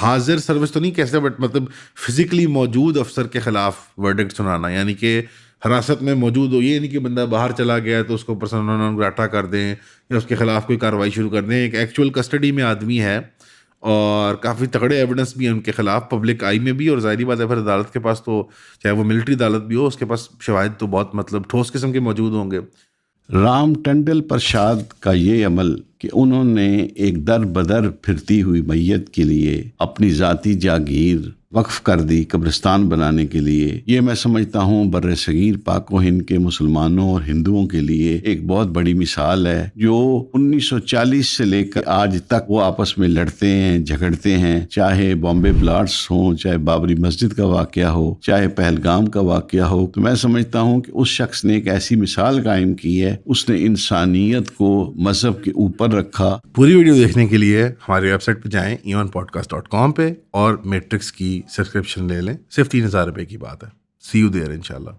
حاضر سروس تو نہیں کہتے بٹ مطلب فزیکلی موجود افسر کے خلاف ورڈکٹ سنانا، یعنی کہ حراست میں موجود ہو. یہ نہیں کہ بندہ باہر چلا گیا تو اس کو پرسنل نان گراٹا کر دیں یا اس کے خلاف کوئی کارروائی شروع کر دیں. ایک ایکچوئل کسٹڈی میں آدمی ہے اور کافی تگڑے ایویڈنس بھی ہیں ان کے خلاف پبلک آئی میں بھی، اور ظاہری بات ہے پھر عدالت کے پاس تو چاہے وہ ملٹری عدالت بھی ہو اس کے پاس شواہد تو بہت مطلب ٹھوس قسم کے موجود ہوں گے. رام ٹنڈل پرساد کا یہ عمل کہ انہوں نے ایک در بدر پھرتی ہوئی میت کے لیے اپنی ذاتی جاگیر وقف کر دی قبرستان بنانے کے لیے، یہ میں سمجھتا ہوں بر صغیر پاک و ہند کے مسلمانوں اور ہندوؤں کے لیے ایک بہت بڑی مثال ہے. جو 1940 سے لے کر آج تک وہ آپس میں لڑتے ہیں جھگڑتے ہیں، چاہے بامبے بلاسٹس ہوں، چاہے بابری مسجد کا واقعہ ہو، چاہے پہلگام کا واقعہ ہو، تو میں سمجھتا ہوں کہ اس شخص نے ایک ایسی مثال قائم کی ہے. اس نے انسانیت کو مذہب کے اوپر رکھا. پوری ویڈیو دیکھنے کے لیے ہماری ویب سائٹ پہ جائیں eonpodcast.com پہ اور میٹرکس کی سبسکرپشن لے لیں. صرف 3,000 روپے کی بات ہے. سی یو دیئر انشاءاللہ.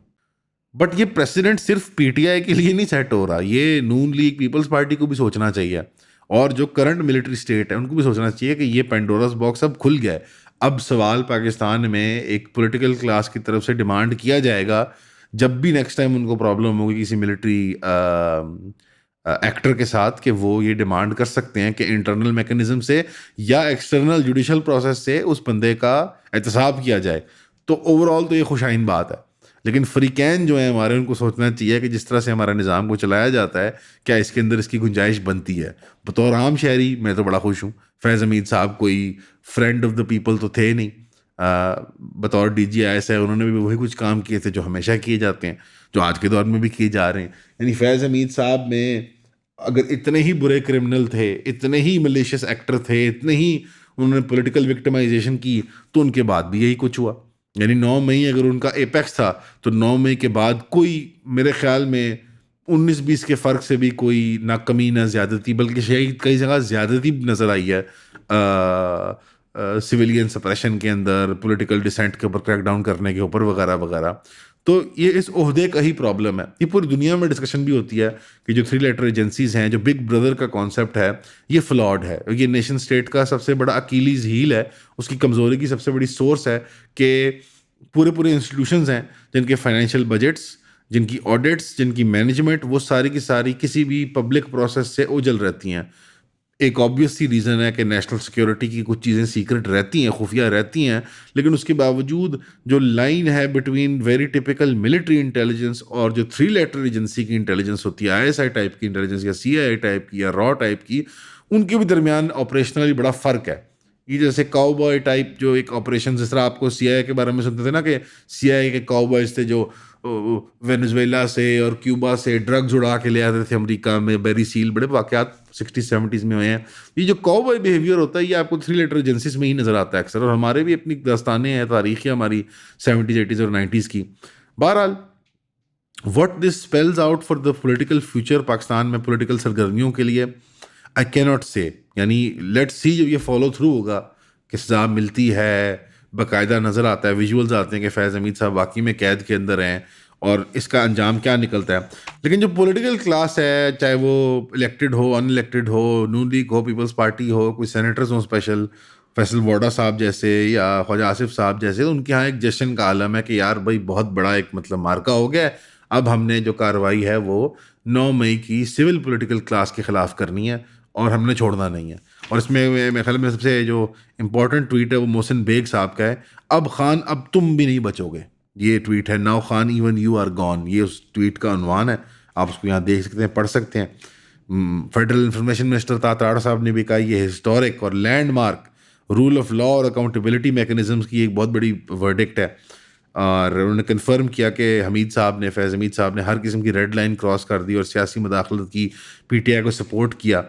بٹ یہ پریسیڈنٹ صرف پی ٹی آئی کے لیے نہیں سیٹ ہو رہا، یہ نون لیگ پیپلز پارٹی کو بھی سوچنا چاہیے، اور جو کرنٹ ملٹری اسٹیٹ ہے ان کو بھی سوچنا چاہیے کہ یہ پینڈوراز باکس اب کھل گیا ہے. اب سوال پاکستان میں ایک پولیٹیکل کلاس کی طرف سے ڈیمانڈ کیا جائے گا جب بھی نیکسٹ ٹائم ان کو پرابلم ہوگی کسی ملٹری ایکٹر کے ساتھ، کہ وہ یہ ڈیمانڈ کر سکتے ہیں کہ انٹرنل میکنزم سے یا ایکسٹرنل جوڈیشل پروسیس سے اس بندے کا احتساب کیا جائے. تو اوور آل تو یہ خوش آئند بات ہے، لیکن فریقین جو ہیں ہمارے ان کو سوچنا چاہیے کہ جس طرح سے ہمارا نظام کو چلایا جاتا ہے کیا اس کے اندر اس کی گنجائش بنتی ہے. بطور عام شہری میں تو بڑا خوش ہوں. فیض حمید صاحب کوئی فرینڈ آف دا پیپل تو تھے نہیں، بطور ڈی جی آئی ایس ہے انہوں نے بھی وہی کچھ کام کیے تھے جو ہمیشہ کیے جاتے ہیں، جو آج کے دور میں بھی کیے جا رہے ہیں. یعنی فیض حمید صاحب میں اگر اتنے ہی برے کرمنل تھے، اتنے ہی ملیشیس ایکٹر تھے، اتنے ہی انہوں نے پولیٹیکل وکٹمائزیشن کی، تو ان کے بعد بھی یہی کچھ ہوا. یعنی 9 مئی اگر ان کا ایپیکس تھا تو 9 مئی کے بعد کوئی میرے خیال میں 19-20 کے فرق سے بھی کوئی نہ کمی نہ زیادتی، بلکہ شاید کئی جگہ زیادتی نظر آئی ہے سویلین سپریشن کے اندر، پولیٹیکل ڈسینٹ کے اوپر کریک ڈاؤن کرنے کے اوپر وغیرہ وغیرہ. تو یہ اس عہدے کا ہی پرابلم ہے. یہ پوری دنیا میں ڈسکشن بھی ہوتی ہے کہ جو 3 لیٹر ایجنسیز ہیں، جو بگ بردر کا کانسیپٹ ہے، یہ فلاڈ ہے. یہ نیشن اسٹیٹ کا سب سے بڑا اکیلیز ہیل ہے، اس کی کمزوری کی سب سے بڑی سورس ہے کہ پورے انسٹیٹیوشنز ہیں جن کے فائنینشیل بجٹس، جن کی آڈٹس، جن کی مینجمنٹ، وہ ساری کی ساری کسی بھی پبلک پروسیس سے اوجھل رہتی ہیں. ایک آبویس سی ریزن ہے کہ نیشنل سیکیورٹی کی کچھ چیزیں سیکرٹ رہتی ہیں، خفیہ رہتی ہیں، لیکن اس کے باوجود جو لائن ہے between very typical military intelligence اور جو 3 لیٹر ایجنسی کی انٹیلیجنس ہوتی ہے، آئی ایس آئی ٹائپ کی انٹیلیجنس یا سی آئی آئی ٹائپ کی یا را ٹائپ کی، ان کے بھی درمیان آپریشنلی بڑا فرق ہے. یہ جیسے کاؤ بوائے ٹائپ جو ایک آپریشن، جس طرح آپ کو سی آئی آئی کے بارے میں سنتے تھے نا کہ سی آئی آئی کے کاؤ بوائز تھے جو وینزویلا سے اور کیوبا سے ڈرگز اڑا کے لے آتے تھے امریکہ میں، بیری سیل، بڑے واقعات 60-70s میں ہوئے ہیں. یہ جو کاؤ بوائے بیہیویئر ہوتا ہے یہ آپ کو 3 لیٹر ایجنسیز میں ہی نظر آتا ہے اکثر، اور ہمارے بھی اپنی داستانیں ہیں، تاریخ ہے ہماری 70s 80s اور 90s کی. بہرحال what this spells out for the political future Pakistan میں پولیٹیکل سرگرمیوں کے لیے، آئی کی ناٹ سے. یعنی لیٹ سی جب یہ فالو تھرو ہوگا کہ سزا ملتی ہے، باقاعدہ نظر آتا ہے، ویژولز آتے ہیں کہ فیض حمید صاحب واقعی میں قید کے اندر ہیں اور اس کا انجام کیا نکلتا ہے. لیکن جو پولیٹیکل کلاس ہے، چاہے وہ الیکٹڈ ہو، ان الیکٹڈ ہو، نون لیگ ہو، پیپلز پارٹی ہو، کوئی سینیٹرز ہوں اسپیشل، فیصل ووڈا صاحب جیسے یا خواجہ آصف صاحب جیسے، ان کے یہاں ایک جشن کا عالم ہے کہ یار بھائی بہت بڑا ایک مطلب مارکا ہو گیا ہے، اب ہم نے جو کارروائی ہے وہ 9 مئی کی سول پولیٹیکل کلاس کے خلاف کرنی ہے اور ہم نے چھوڑنا نہیں ہے. اور اس میں میرے خیال میں سب سے جو امپورٹنٹ ٹویٹ ہے وہ محسن بیگ صاحب کا ہے، اب خان اب تم بھی نہیں بچو گے. یہ ٹویٹ ہے، now Khan even you are gone, یہ اس ٹویٹ کا عنوان ہے. آپ اس کو یہاں دیکھ سکتے ہیں، پڑھ سکتے ہیں. فیڈرل انفارمیشن منسٹر تاطاڑ صاحب نے بھی کہا یہ ہسٹورک اور landmark rule of law اور اکاؤنٹیبلٹی میکنزمس کی ایک بہت بڑی ورڈکٹ ہے. اور انہوں نے کنفرم کیا کہ فیض حمید صاحب نے ہر قسم کی ریڈ لائن کراس کر دی اور سیاسی مداخلت کی، پی ٹی آئی کو سپورٹ کیا.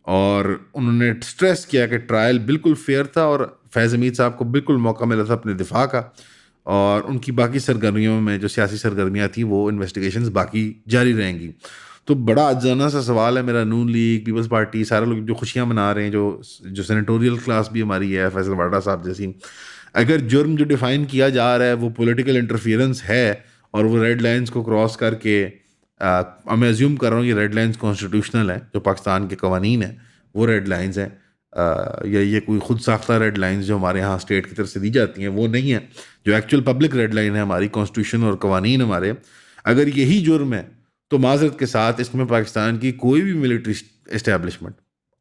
اور انہوں نے سٹریس کیا کہ ٹرائل بالکل فیئر تھا اور فیض حمید صاحب کو بالکل موقع ملا تھا اپنے دفاع کا، اور ان کی باقی سرگرمیوں میں جو سیاسی سرگرمیاں تھیں وہ انویسٹیگیشنز باقی جاری رہیں گی. تو بڑا اجزانہ سا سوال ہے میرا. نون لیگ، پیپلز پارٹی، سارے لوگ جو خوشیاں منا رہے ہیں، جو سینیٹوریل کلاس بھی ہماری ہے، فیصل واڈا صاحب جیسی، اگر جرم جو ڈیفائن کیا جا رہا ہے وہ پولیٹیکل انٹرفیئرنس ہے اور وہ ریڈ لائنز کو کراس کر کے، میں ایزیوم کر رہا ہوں یہ ریڈ لائنز کانسٹیٹیوشنل ہیں، جو پاکستان کے قوانین ہیں وہ ریڈ لائنز ہیں، یا یہ کوئی خود ساختہ ریڈ لائنز جو ہمارے ہاں اسٹیٹ کی طرف سے دی جاتی ہیں وہ نہیں ہیں. جو ایکچوئل پبلک ریڈ لائن ہے ہماری کانسٹیٹیوشن اور قوانین ہمارے، اگر یہی جرم ہے تو معذرت کے ساتھ اس میں پاکستان کی کوئی بھی ملٹری اسٹیبلشمنٹ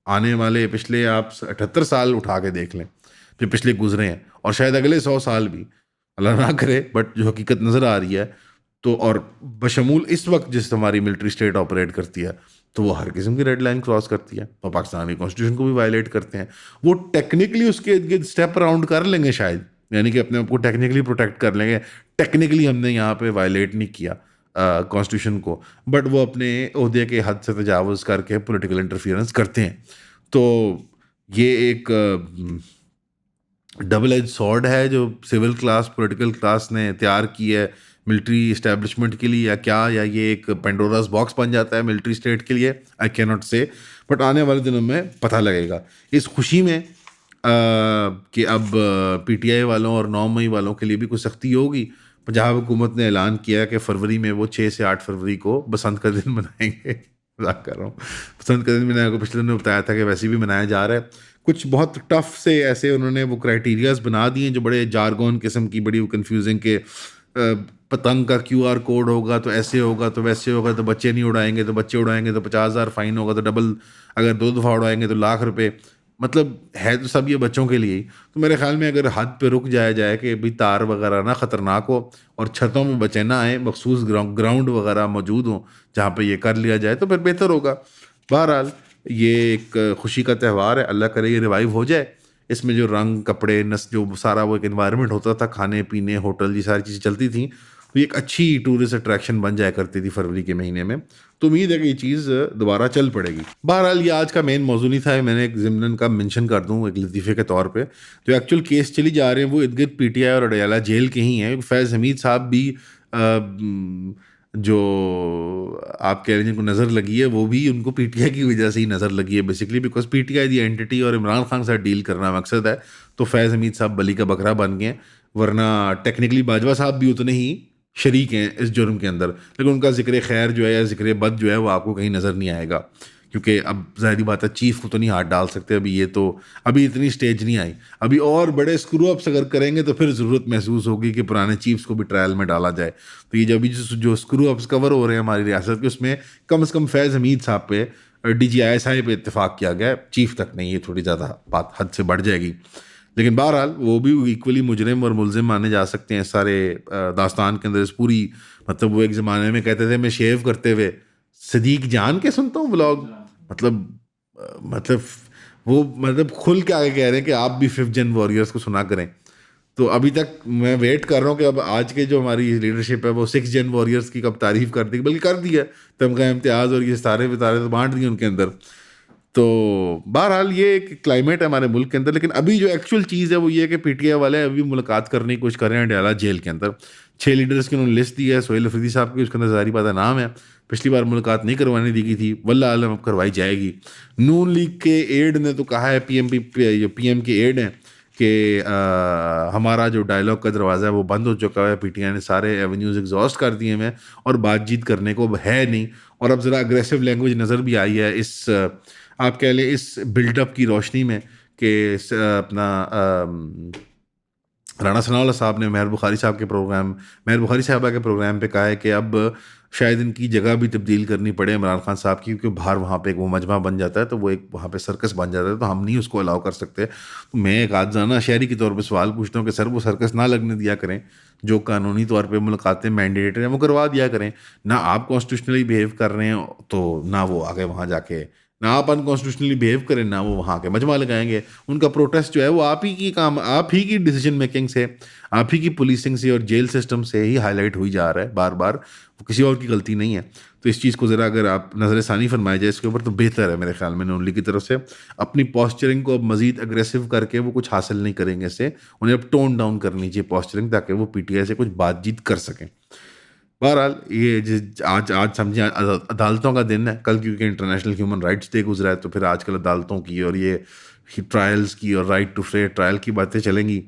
آنے والے پچھلے آپ 78 سال اٹھا کے دیکھ لیں جو پچھلے گزرے ہیں، اور شاید اگلے 100 سال بھی، اللہ نہ کرے، بٹ جو حقیقت نظر آ رہی ہے تو، اور بشمول اس وقت جس ہماری ملٹری اسٹیٹ آپریٹ کرتی ہے تو وہ ہر قسم کی ریڈ لائن کراس کرتی ہے اور پاکستان کی کانسٹیٹیوشن کو بھی وائلیٹ کرتے ہیں. وہ ٹیکنیکلی اس کے ارد گرد اسٹیپ اراؤنڈ کر لیں گے شاید، یعنی کہ اپنے آپ کو ٹیکنیکلی پروٹیکٹ کر لیں گے، ٹیکنیکلی ہم نے یہاں پہ وائلیٹ نہیں کیا کانسٹیٹیوشن کو، بٹ وہ اپنے عہدے کے حد سے تجاوز کر کے پولیٹیکل انٹرفیئرنس کرتے ہیں. تو یہ ایک ڈبل ایج سورڈ ہے جو سول کلاس پولیٹیکل کلاس نے تیار کی ہے ملٹری اسٹیبلشمنٹ کے لیے، یا کیا، یا یہ ایک پینڈوراز باکس بن جاتا ہے ملٹری اسٹیٹ کے لیے، آئی کی ناٹ سے، بٹ آنے والے دنوں میں پتہ لگے گا. اس خوشی میں کہ اب پی ٹی آئی والوں اور 9 مئی والوں کے لیے بھی کوئی سختی ہوگی. پنجاب حکومت نے اعلان کیا کہ فروری میں وہ 6 سے 8 فروری کو بسنت کا دن منائیں گے. مذاق کر رہا ہوں، بسنت کا دن میں نے آپ کو پچھلے دنوں بتایا تھا کہ ویسے بھی منایا جا رہا ہے. کچھ بہت ٹف سے ایسے انہوں نے وہ کرائٹیریاز بنا دیے جو بڑے جارگون قسم کی، بڑی کنفیوزنگ، کہ پتنگ کا QR کوڈ ہوگا تو ایسے ہوگا تو ویسے ہوگا، تو بچے نہیں اڑائیں گے تو بچے اڑائیں گے تو 50,000 فائن ہوگا، تو ڈبل اگر 2 دفعہ اڑائیں گے تو ₹1,00,000. مطلب ہے تو سب یہ بچوں کے لیے ہی. تو میرے خیال میں اگر حد پہ رک جایا جائے کہ بھی تار وغیرہ نہ خطرناک ہو اور چھتوں میں بچے نہ آئیں، مخصوص گراؤنڈ وغیرہ موجود ہوں جہاں پہ یہ کر لیا جائے تو پھر بہتر ہوگا. بہرحال یہ ایک خوشی کا تہوار ہے، اللہ کرے یہ ریوائیو ہو جائے. اس میں جو رنگ، کپڑے، جو سارا وہ ایک انوائرمنٹ ہوتا تھا، کھانے پینے، ہوٹل، یہ ساری چیزیں چلتی تھیں، تو یہ ایک اچھی ٹورسٹ اٹریکشن بن جایا کرتی تھی فروری کے مہینے میں. تو امید ہے کہ یہ چیز دوبارہ چل پڑے گی. بہرحال یہ آج کا مین موضوع نہیں تھا، میں نے ایک ضمناً کا منشن کر دوں ایک لطیفے کے طور پہ. جو ایکچوئل کیس چلی جا رہے ہیں وہ ارد گرد پی ٹی آئی اور اڈیالہ جیل کے ہی ہیں. فیض حمید صاحب بھی جو آپ کہہ رہے ہیں جن کو نظر لگی ہے، وہ بھی ان کو پی ٹی آئی کی وجہ سے ہی نظر لگی ہے basically, because P T I the anti اور عمران خان کے ساتھ ڈیل کرنا مقصد ہے. تو فیض حمید صاحب بلی کا بکرا بن گئے، ورنہ ٹیکنیکلی باجوہ صاحب بھی اتنے ہی شریک ہیں اس جرم کے اندر، لیکن ان کا ذکر خیر جو ہے یا ذکر بد جو ہے وہ آپ کو کہیں نظر نہیں آئے گا، کیونکہ اب ظاہری بات ہے چیف کو تو نہیں ہاتھ ڈال سکتے ابھی، یہ تو ابھی اتنی سٹیج نہیں آئی. ابھی اور بڑے اسکرو اپس اگر کریں گے تو پھر ضرورت محسوس ہوگی کہ پرانے چیفس کو بھی ٹرائل میں ڈالا جائے. تو یہ جو اسکرو اپس کور ہو رہے ہیں ہماری ریاست کے، اس میں کم از کم فیض حمید صاحب پہ، DGI پہ اتفاق کیا گیا ہے، چیف تک نہیں. یہ تھوڑی زیادہ بات حد سے بڑھ جائے گی، لیکن بہرحال وہ بھی ایکولی مجرم اور ملزم مانے جا سکتے ہیں اس سارے داستان کے اندر. اس پوری مطلب وہ ایک زمانے میں کہتے تھے میں شیو کرتے ہوئے صدیق جان کے سنتا ہوں ولاگ، مطلب وہ کھل کے آگے کہہ رہے ہیں کہ آپ بھی 5th جن وارئرس کو سنا کریں. تو ابھی تک میں ویٹ کر رہا ہوں کہ اب آج کے جو ہماری لیڈرشپ ہے وہ 6th جن وارئرس کی کب تعریف کر دی، بلکہ کر دی ہے، تمغہ امتیاز اور یہ ستارے وتارے تو بانٹ دیے ان کے اندر. تو بہرحال یہ ایک کلائمیٹ ہے ہمارے ملک کے اندر. لیکن ابھی جو ایکچوئل چیز ہے وہ یہ ہے کہ پی ٹی آئی والے ابھی ملاقات کرنے کی کوشش کر رہے ہیں اڈیالہ جیل کے اندر. 6 لیڈرس کی انہوں نے لسٹ دی ہے، سہیل افریدی صاحب کی اس کے اندر ظاہری بات نام ہے. پچھلی بار ملاقات نہیں کروانے دی گئی تھی، واللہ عالم اب کروائی جائے گی. نون لیگ کے ایڈ نے تو کہا ہے، پی ایم کے ایڈ ہیں کہ ہمارا جو ڈائلاگ کا دروازہ ہے وہ بند ہو چکا ہے، پی ٹی آئی نے سارے ایونیوز ایگزاسٹ کر دیے ہیں اور بات چیت کرنے کو اب ہے نہیں. اور اب ذرا اگریسو لینگویج نظر بھی آئی ہے اس آپ کہہ لیں اس بلڈ اپ کی روشنی میں، کہ اپنا رانا ثناء اللہ صاحب نے مہر بخاری صاحبہ کے پروگرام پہ کہا ہے کہ اب شاید ان کی جگہ بھی تبدیل کرنی پڑے عمران خان صاحب کی، کیونکہ باہر وہاں پہ ایک وہ مجمع بن جاتا ہے، تو وہ ایک وہاں پہ سرکس بن جاتا ہے، تو ہم نہیں اس کو الاؤ کر سکتے. تو میں ایک آجزانہ شہری کے طور پہ سوال پوچھتا ہوں کہ سر وہ سرکس نہ لگنے دیا کریں، جو قانونی طور پہ ملاقاتیں مینڈیٹری ہیں وہ کروا دیا کریں. نہ آپ کانسٹیٹیوشنلی بیہیو کر رہے ہیں تو نہ وہ آگے وہاں جا کے، نہ آپ انکانسٹیٹیوشنلی بیہیو کریں، نہ وہ وہاں کے مجمع لگائیں گے. ان کا پروٹیسٹ جو ہے وہ آپ ہی کی ڈیسیجن میکنگ سے، آپ ہی کی پولیسنگ سے اور جیل سسٹم سے ہی ہائی لائٹ ہوئی جا رہا ہے بار بار، وہ کسی اور کی غلطی نہیں ہے. تو اس چیز کو ذرا اگر آپ نظر ثانی فرمایا جائے اس کے اوپر تو بہتر ہے میرے خیال میں. نون لیگ کی طرف سے اپنی پوسچرنگ کو اب مزید اگریسو کر کے وہ کچھ حاصل نہیں کریں گے، اس سے انہیں اب ٹون ڈاؤن کرنی چاہیے پوسچرنگ، تاکہ وہ پی ٹی آئی سے کچھ بات چیت کر سکیں. بہرحال یہ آج سمجھیں عدالتوں کا دن ہے، کل کیونکہ انٹرنیشنل ہیومن رائٹس ڈے گزرا ہے، تو پھر آج کل عدالتوں کی اور یہ ٹرائلز کی اور رائٹ ٹو فیئر ٹرائل کی باتیں چلیں گی.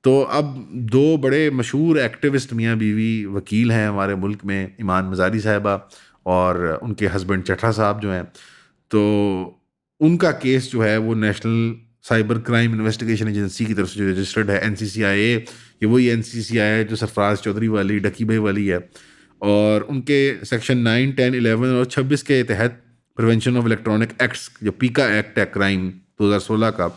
تو اب 2 بڑے مشہور ایکٹیوسٹ میاں بیوی وکیل ہیں ہمارے ملک میں، ایمان مزاری صاحبہ اور ان کے ہسبینڈ چٹھا صاحب جو ہیں، تو ان کا کیس جو ہے وہ national cyber crime investigation agency کی طرف سے جو رجسٹرڈ ہے NCCIA. یہ وہی NCCI ہے جو سرفراز چودھری والی ڈکی بھائی والی ہے, اور ان کے سیکشن 9, 10, 11 اور 26 کے تحت پریونشن آف الیکٹرانک ایکٹس جو پیکا ایکٹ ہے کرائم 2016 کا,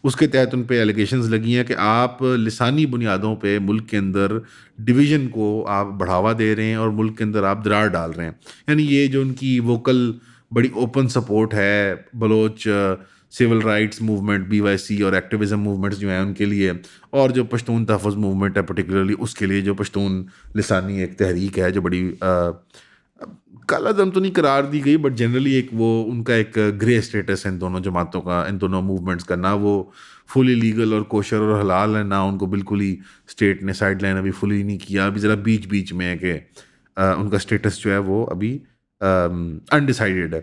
اس کے تحت ان پہ ایلیگیشنز لگی ہیں کہ آپ لسانی بنیادوں پہ ملک کے اندر ڈویژن کو آپ بڑھاوا دے رہے ہیں اور ملک کے اندر آپ درار ڈال رہے ہیں. یعنی یہ جو ان کی ووکل بڑی اوپن سپورٹ ہے Baloch civil rights movement BYC اور ایکٹیویزم موومنٹس جو ہیں ان کے لیے, اور جو پشتون تحفظ موومنٹ ہے پرٹیکولرلی اس کے لیے, جو پشتون لسانی ایک تحریک ہے جو بڑی کالا دم تو نہیں قرار دی گئی بٹ جنرلی ایک وہ ان کا ایک گرے اسٹیٹس ہے ان دونوں جماعتوں کا, ان دونوں موومنٹس کا. نہ وہ فلی لیگل اور کوشر اور حلال ہے, نہ ان کو بالکل ہی اسٹیٹ نے سائڈ لائن ابھی فلی نہیں کیا, ابھی ذرا بیچ میں ہے کہ ان کا اسٹیٹس جو ہے وہ ابھی انڈیسائیڈڈ ہے.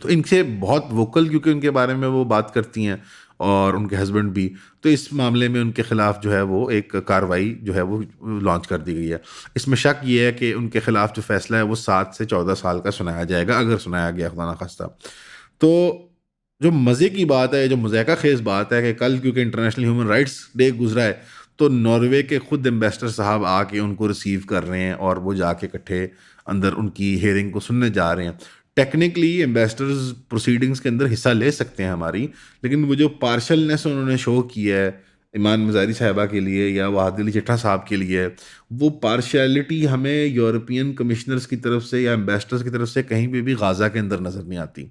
تو ان سے بہت ووکل کیونکہ ان کے بارے میں وہ بات کرتی ہیں اور ان کے ہسبینڈ بھی, تو اس معاملے میں ان کے خلاف جو ہے وہ ایک کارروائی جو ہے وہ لانچ کر دی گئی ہے. اس میں شک یہ ہے کہ ان کے خلاف جو فیصلہ ہے وہ 7 سے 14 سال کا سنایا جائے گا, اگر سنایا گیا خدا نخواستہ. تو جو مزے کی بات ہے, جو مذائقہ خیز بات ہے کہ کل کیونکہ انٹرنیشنل ہیومن رائٹس ڈے گزرا ہے, تو ناروے کے خود ایمبیسڈر صاحب آ کے ان کو ریسیو کر رہے ہیں اور وہ جا کے اکٹھے اندر ان کی ہیئرنگ کو سننے جا رہے ہیں. ٹیکنیکلی ایمبیسڈرز پروسیڈنگس کے اندر حصہ لے سکتے ہیں ہماری, لیکن وہ جو پارشلنس انہوں نے شو کی ہے ایمان مزاری صاحبہ کے لیے یا وحد علی چٹھا صاحب کے لیے, وہ پارشیلٹی ہمیں یورپین کمشنرز کی طرف سے یا ایمبیسڈرز کی طرف سے کہیں بھی غازہ کے اندر نظر نہیں آتی.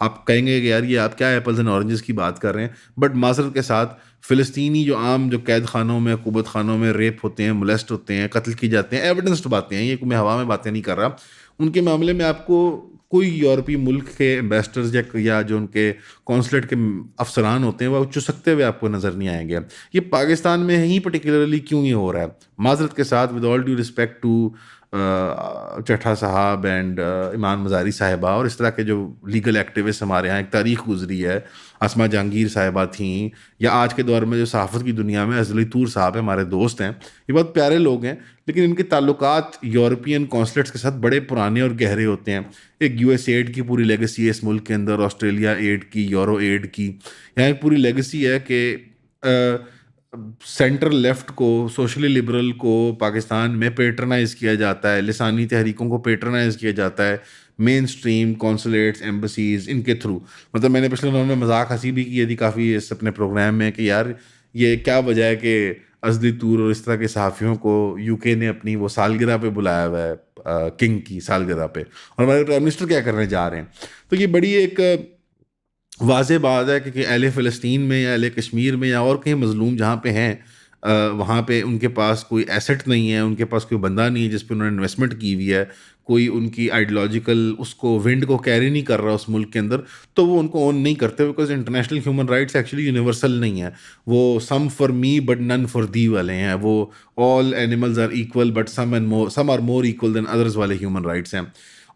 آپ کہیں گے کہ یار یہ آپ کیا ایپلز اینڈ اورنجز کی بات کر رہے ہیں, بٹ معذرت کے ساتھ فلسطینی جو عام جو قید خانوں میں عقوبت خانوں میں ریپ ہوتے ہیں, مولیسٹ ہوتے ہیں, قتل کی جاتے ہیں, ایویڈنسڈ باتیں ہیں, یہ میں ہوا میں باتیں نہیں کر رہا, ان کے معاملے میں آپ کو کوئی یورپی ملک کے ایمبیسڈرز یا جو ان کے کونسلیٹ کے افسران ہوتے ہیں وہ چسکتے ہوئے آپ کو نظر نہیں آئیں گے. یہ پاکستان میں ہی پرٹیکولرلی کیوں یہ ہو رہا ہے؟ معذرت کے ساتھ with all due respect to Chattha صاحب اینڈ ایمان مزاری صاحبہ اور اس طرح کے جو لیگل ایکٹیوسٹ ہمارے یہاں ایک تاریخ گزری ہے, اسما جہانگیر صاحبہ تھیں, یا آج کے دور میں جو صحافت کی دنیا میں ازلی طور صاحب ہیں, ہمارے دوست ہیں, یہ بہت پیارے لوگ ہیں, لیکن ان کے تعلقات یورپین کونسلیٹس کے ساتھ بڑے پرانے اور گہرے ہوتے ہیں. ایک US ایڈ کی پوری لیگسی ہے اس ملک کے اندر, آسٹریلیا ایڈ کی, یورو ایڈ کی, یہاں ایک پوری لیگسی ہے کہ سینٹر لیفٹ کو, سوشلی لبرل کو پاکستان میں پیٹرنائز کیا جاتا ہے, لسانی تحریکوں کو پیٹرنائز کیا جاتا ہے مین اسٹریم کونسولیٹس ایمبسیز ان کے تھرو. مطلب میں نے پچھلے دنوں میں مذاق ہنسی بھی کی تھی کافی اس اپنے پروگرام میں کہ یار یہ کیا وجہ ہے کہ ازلی طور اور اس طرح کے صحافیوں کو UK نے اپنی وہ سالگرہ پہ بلایا ہوا ہے, کنگ کی سالگرہ پہ, اور ہمارے پرائم منسٹر کیا کرنے جا رہے ہیں. تو یہ بڑی ایک واضح بات ہے کہ اہل فلسطین میں یا اہل کشمیر میں یا اور کہیں مظلوم جہاں پہ ہیں, وہاں پہ ان کے پاس کوئی ایسٹ نہیں ہے, ان کے پاس کوئی بندہ نہیں ہے جس پہ انہوں نے انویسٹمنٹ کی ہوئی ہے, کوئی ان کی آئیڈیالوجیکل اس کو ونڈ کو کیری نہیں کر رہا اس ملک کے اندر, تو وہ ان کو اون نہیں کرتے, because international human rights actually universal نہیں ہے, وہ some for me but none for the والے ہیں, وہ all animals are equal but some are more equal than others والے ہیومن رائٹس ہیں.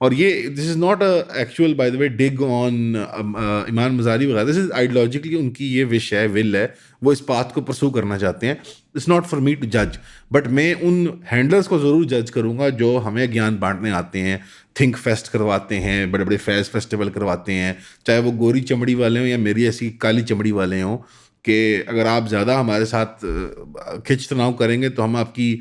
اور یہ this is not actual by the way dig on Imaan Mazari وغیرہ, دس از آئیڈیالوجیکلی ان کی یہ وش ہے, ول ہے, وہ اس بات کو پرسو کرنا چاہتے ہیں. It's not for me to جج, بٹ میں ان ہینڈلرس کو ضرور جج کروں گا جو ہمیں گیان بانٹنے آتے ہیں, تھنک فیسٹ کرواتے ہیں, بڑے بڑے فیض فیسٹیول کرواتے ہیں, چاہے وہ گوری چمڑی والے ہوں یا میری ایسی کالی چمڑی والے ہوں, کہ اگر آپ زیادہ ہمارے ساتھ کھچ تناؤ کریں گے تو ہم آپ کی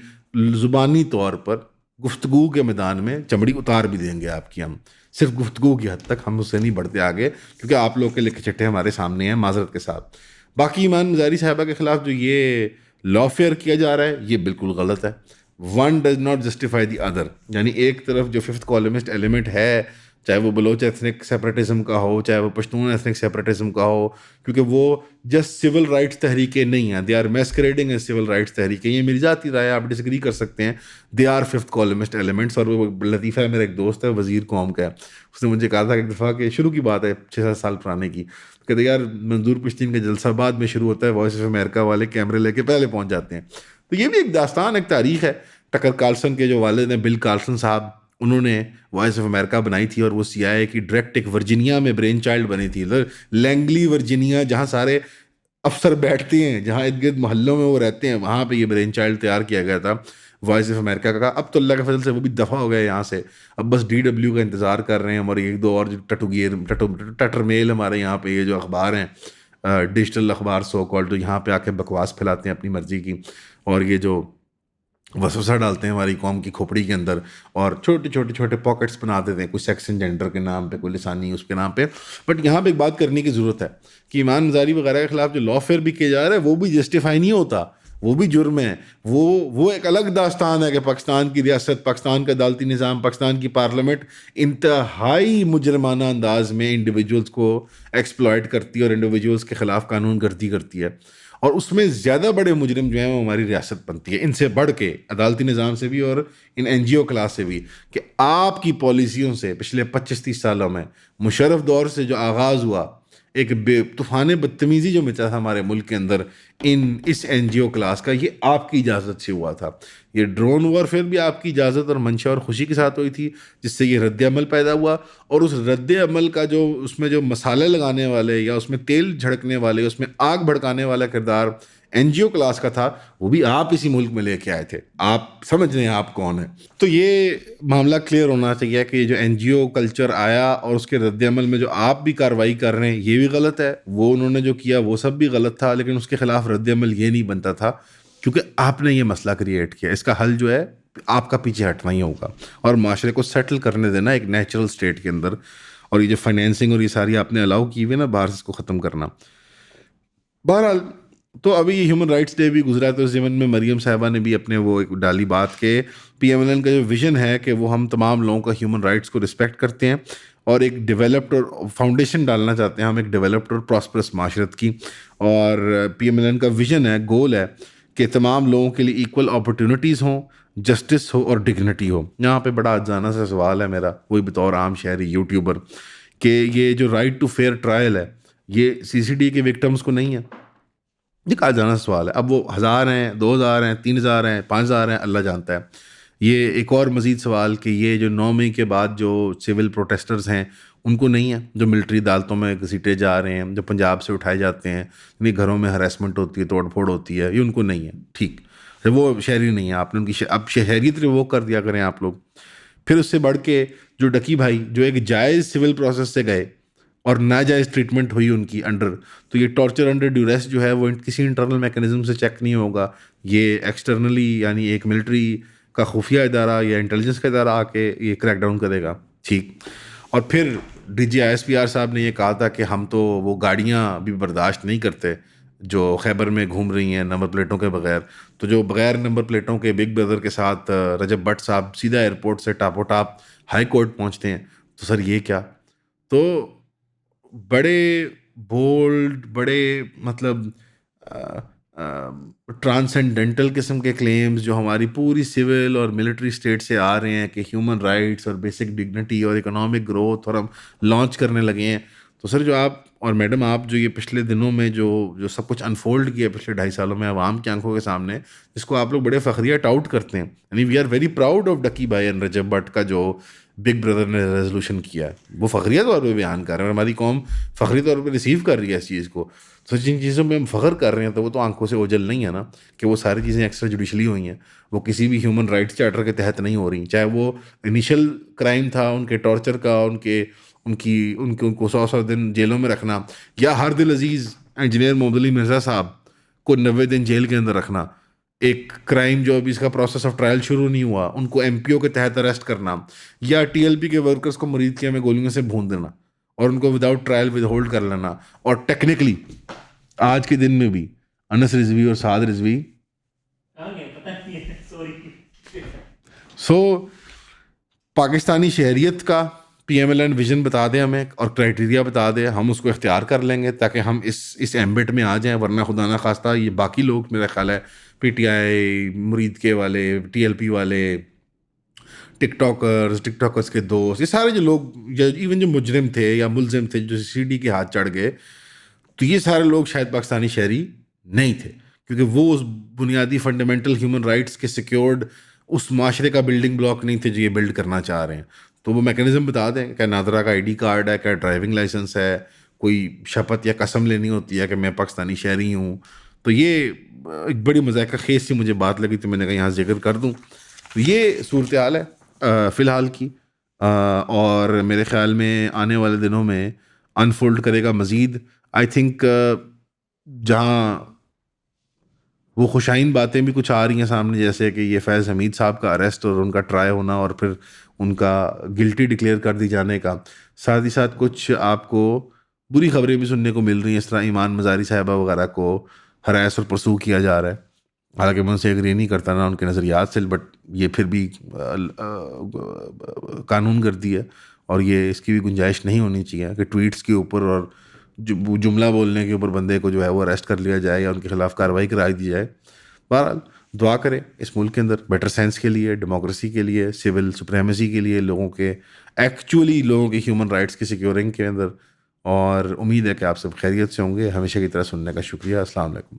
زبانی طور پر گفتگو کے میدان میں چمڑی اتار بھی دیں گے آپ کی, ہم صرف گفتگو کی حد تک, ہم اس سے نہیں بڑھتے آگے, کیونکہ آپ لوگ کے لکھے چٹھے ہمارے سامنے ہیں معذرت کے ساتھ. باقی ایمان مزاری صاحبہ کے خلاف جو یہ لا فیئر کیا جا رہا ہے یہ بالکل غلط ہے. One does not justify the other, یعنی ایک طرف جو ففتھ کالمسٹ ایلیمنٹ ہے, چاہے وہ بلوچ ایتھنک سیپریٹزم کا ہو, چاہے وہ پشتون ایتھنک سیپریٹزم کا ہو, کیونکہ وہ جسٹ سول رائٹس تحریکیں نہیں ہیں, they are masquerading as civil rights تحریکیں. یہ میری ذاتی رائے, آپ ڈس ایگری کر سکتے ہیں, they are fifth columnist elements. اور وہ لطیفہ ہے, میرا ایک دوست ہے وزیر قوم کا ہے, اس نے مجھے کہا تھا کہ ایک دفعہ کہ شروع کی بات ہے 6-7 سال پرانے کی, کہتے یار منظور پشتین کا جلسہ بعد میں شروع ہوتا ہے, وائس آف امریکہ والے کیمرے لے کے پہلے پہنچ جاتے ہیں. تو یہ بھی ایک داستان, ایک تاریخ ہے. ٹکر کارلسن کے جو والد ہیں بل کارلسن صاحب, انہوں نے وائس آف امریکہ بنائی تھی, اور وہ CIA کی ڈائریکٹ ایک ورجینیا میں برین چائلڈ بنی تھی, لینگلی ورجینیا, جہاں سارے افسر بیٹھتے ہیں, جہاں ارد گرد محلوں میں وہ رہتے ہیں, وہاں پہ یہ برین چائلڈ تیار کیا گیا تھا وائس آف امریکہ کا. اب تو اللہ کے فضل سے وہ بھی دفع ہو گئے یہاں سے, اب بس DW کا انتظار کر رہے ہیں, اور ایک دو اور جو ٹٹر میل ہمارے یہاں پہ یہ جو اخبار ہیں ڈیجیٹل اخبار سو کال جو یہاں پہ آ کے بکواس پھیلاتے ہیں اپنی مرضی کی، اور یہ جو وسوسہ ڈالتے ہیں ہماری قوم کی کھوپڑی کے اندر، اور چھوٹے پاکٹس بنا دیتے ہیں، کوئی سیکس اینڈ جینڈر کے نام پہ، کوئی لسانی اس کے نام پہ. بٹ یہاں پہ ایک بات کرنے کی ضرورت ہے کہ ایمان مزاری وغیرہ کے خلاف جو لا فیئر بھی کیا جا رہا ہے وہ بھی جسٹیفائی نہیں ہوتا، وہ بھی جرم ہے. وہ ایک الگ داستان ہے کہ پاکستان کی ریاست، پاکستان کا عدالتی نظام، پاکستان کی پارلیمنٹ انتہائی مجرمانہ انداز میں انڈیویجولس کو ایکسپلائٹ کرتی ہے اور انڈیویجولس کے خلاف قانون گردی کرتی ہے. اور اس میں زیادہ بڑے مجرم جو ہیں وہ ہماری ریاست بنتی ہے، ان سے بڑھ کے عدالتی نظام سے بھی اور in N G O class سے بھی. کہ آپ کی پالیسیوں سے پچھلے 25-30 سالوں میں مشرف دور سے جو آغاز ہوا، ایک طوفان بدتمیزی جو مچا تھا ہمارے ملک کے اندر اس این جی او کلاس کا، یہ آپ کی اجازت سے ہوا تھا. یہ ڈرون وارفیئر بھی آپ کی اجازت اور منشا اور خوشی کے ساتھ ہوئی تھی، جس سے یہ رد عمل پیدا ہوا. اور اس رد عمل کا جو اس میں جو مسالے لگانے والے یا اس میں تیل جھڑکنے والے، اس میں آگ بھڑکانے والا کردار این جی او کلاس کا تھا، وہ بھی آپ اسی ملک میں لے کے آئے تھے. آپ سمجھ رہے ہیں آپ کون ہیں. تو یہ معاملہ کلیئر ہونا چاہیے کہ یہ جو این جی او کلچر آیا اور اس کے رد عمل میں جو آپ بھی کارروائی کر رہے ہیں یہ بھی غلط ہے، وہ انہوں نے جو کیا وہ سب بھی غلط تھا، لیکن اس کے خلاف رد عمل یہ نہیں بنتا تھا کیونکہ آپ نے یہ مسئلہ کریٹ کیا. اس کا حل جو ہے آپ کا پیچھے ہٹنا ہی ہوگا اور معاشرے کو سیٹل کرنے دینا ایک نیچرل اسٹیٹ کے اندر. اور یہ جو فائنینسنگ اور یہ ساری آپ نے الاؤ کی ہوئی نا باہر سے، اس کو ختم کرنا. بہرحال تو ابھی یہ ہیومن رائٹس ڈے بھی گزرا، تو اس ضمن میں مریم صاحبہ نے بھی اپنے وہ ایک ڈالی بات کہ پی ایم ایل این کا جو ویژن ہے کہ وہ ہم تمام لوگوں کا ہیومن رائٹس کو رسپیکٹ کرتے ہیں اور ایک ڈیولپڈ اور فاؤنڈیشن ڈالنا چاہتے ہیں ہم ایک ڈیولپڈ اور پراسپرس معاشرت کی. اور پی ایم ایل این کا ویژن ہے، گول ہے کہ تمام لوگوں کے لیے ایکول اپرچونیٹیز ہوں، جسٹس ہو اور ڈگنیٹی ہو. یہاں پہ بڑا اجزانہ سا سوال ہے میرا، وہی بطور عام شہری یوٹیوبر، کہ یہ جو رائٹ ٹو فیئر ٹرائل ہے یہ سی سی ڈی کے وکٹمس کو نہیں ہے. یہ کہا جانا سوال ہے. اب وہ 1000 ہیں، 2000 ہیں، 3000 ہیں، 5000 ہیں، اللہ جانتا ہے. یہ ایک اور مزید سوال کہ یہ جو 9 مئی کے بعد جو سول پروٹیسٹرز ہیں ان کو نہیں ہے، جو ملٹری عدالتوں میں گھسیٹے جا رہے ہیں، جو پنجاب سے اٹھائے جاتے ہیں، جنہیں گھروں میں ہراسمنٹ ہوتی ہے، توڑ پھوڑ ہوتی ہے، یہ ان کو نہیں ہے. ٹھیک، وہ شہری نہیں ہے، آپ نے ان کی اب شہریت ریووک کر دیا کریں آپ لوگ. پھر اس سے بڑھ کے جو ڈکی بھائی جو ایک جائز سول پروسیس سے گئے اور ناجائز ٹریٹمنٹ ہوئی ان کی انڈر، تو یہ ٹارچر انڈر ڈیوریس جو ہے وہ کسی انٹرنل میکینزم سے چیک نہیں ہوگا، یہ ایکسٹرنلی یعنی ایک ملٹری کا خفیہ ادارہ یا انٹیلیجنس کا ادارہ آ کے یہ کریک ڈاؤن کرے گا. ٹھیک. اور پھر D G I S P R صاحب نے یہ کہا تھا کہ ہم تو وہ گاڑیاں بھی برداشت نہیں کرتے جو خیبر میں گھوم رہی ہیں نمبر پلیٹوں کے بغیر. تو جو بغیر نمبر پلیٹوں کے بگ بردر کے ساتھ رجب بٹ صاحب سیدھا ایئرپورٹ سے ٹاپ و ٹاپ ہائی کورٹ پہنچتے ہیں. تو سر یہ کیا؟ تو بڑے بولڈ، بڑے مطلب ٹرانسینڈنٹل قسم کے کلیمز جو ہماری پوری سول اور ملٹری اسٹیٹ سے آ رہے ہیں کہ ہیومن رائٹس اور بیسک ڈگنیٹی اور اکنامک گروتھ اور ہم لانچ کرنے لگے ہیں. تو سر جو آپ اور میڈم آپ جو یہ پچھلے دنوں میں جو سب کچھ انفولڈ کیا پچھلے 2.5 سالوں میں عوام کی آنکھوں کے سامنے، جس کو آپ لوگ بڑے فخریہ ٹاؤٹ کرتے ہیں، یعنی we are very proud of Ducky Bhai and Recep but کا جو بگ بردر نے ریزولوشن کیا ہے، وہ فخریہ طور پہ بیان کر رہے ہیں اور ہماری قوم فخری طور پہ ریسیو کر رہی ہے اس چیز کو. تو جن چیزوں میں ہم فخر کر رہے ہیں تو وہ تو آنکھوں سے اوجل نہیں ہے نا کہ وہ ساری چیزیں ایکسٹرا جوڈیشلی ہوئی ہیں، وہ کسی بھی ہیومن رائٹس چارٹر کے تحت نہیں ہو رہی، چاہے وہ انیشل کرائم تھا ان کے ٹارچر کا، ان کو 100 دن جیلوں میں رکھنا، یا ہر دل عزیز انجینئر محمد علی مرزا صاحب کو 90 دن جیل کے اندر رکھنا. ایک کرائم جو ابھی اس کا پروسیس آف ٹرائل شروع نہیں ہوا، ان کو ایم پی او کے تحت اریسٹ کرنا، یا ٹی ایل پی کے ورکرز کو مرید کیا میں گولیوں سے بھون دینا اور ان کو وداؤٹ ٹرائل ود ہولڈ کر لینا. اور ٹیکنیکلی آج کے دن میں بھی انس رضوی اور سعد رضوی پاکستانی شہریت کا P M L N vision بتا دیں ہمیں اور کرائٹیریا بتا دیں، ہم اس کو اختیار کر لیں گے تاکہ ہم اس ایمبٹ میں آ جائیں. ورنہ خدا نہ خواستہ یہ باقی لوگ میرا خیال ہے پی ٹی آئی، مرید کے والے، ٹی ایل پی والے، ٹک ٹاکرز کے دوست، یہ سارے جو لوگ ایون جو مجرم تھے یا ملزم تھے جو سی ڈی کے ہاتھ چڑھ گئے، تو یہ سارے لوگ شاید پاکستانی شہری نہیں تھے کیونکہ وہ اس بنیادی فنڈامنٹل ہیومن رائٹس کے سیکیورڈ اس معاشرے کا بلڈنگ بلاک نہیں تھے جو یہ بلڈ کرنا چاہ رہے ہیں. تو وہ میکینزم بتا دیں، کیا نادرا کا آئی ڈی کارڈ ہے، کیا ڈرائیونگ لائسنس ہے، کوئی شپت یا قسم لینی ہوتی ہے کہ میں پاکستانی شہری ہوں. تو یہ ایک بڑی مذائقہ خیز سی مجھے بات لگی تو میں نے کہا یہاں ذکر کر دوں. تو یہ صورتحال ہے فی الحال کی، اور میرے خیال میں آنے والے دنوں میں انفولڈ کرے گا مزید. آئی تھنک جہاں وہ خوشائن باتیں بھی کچھ آ رہی ہیں سامنے، جیسے کہ یہ فیض حمید صاحب کا اریسٹ اور ان کا ٹرائی ہونا اور پھر ان کا گلٹی ڈکلیئر کر دی جانے کا، ساتھ ہی ساتھ کچھ آپ کو بری خبریں بھی سننے کو مل رہی ہیں، اس طرح ایمان مزاری صاحبہ وغیرہ کو ہراس اور پرسو کیا جا رہا ہے. حالانکہ میں ان سے ایگری نہیں کرتا نہ ان کے نظریات سے، بٹ یہ پھر بھی قانون گردی ہے اور یہ اس کی بھی گنجائش نہیں ہونی چاہیے کہ ٹویٹس کے اوپر اور جملہ بولنے کے اوپر بندے کو جو ہے وہ اریسٹ کر لیا جائے یا ان کے خلاف کارروائی کرائی دی جائے. بہرحال دعا کریں اس ملک کے اندر بیٹر سینس کے لیے، ڈیموکریسی کے لیے، سول سپریمیسی کے لیے، لوگوں کے ایکچولی لوگوں کے ہیومن رائٹس کی سیکیورنگ کے اندر. اور امید ہے کہ آپ سب خیریت سے ہوں گے. ہمیشہ کی طرح سننے کا شکریہ. السلام علیکم.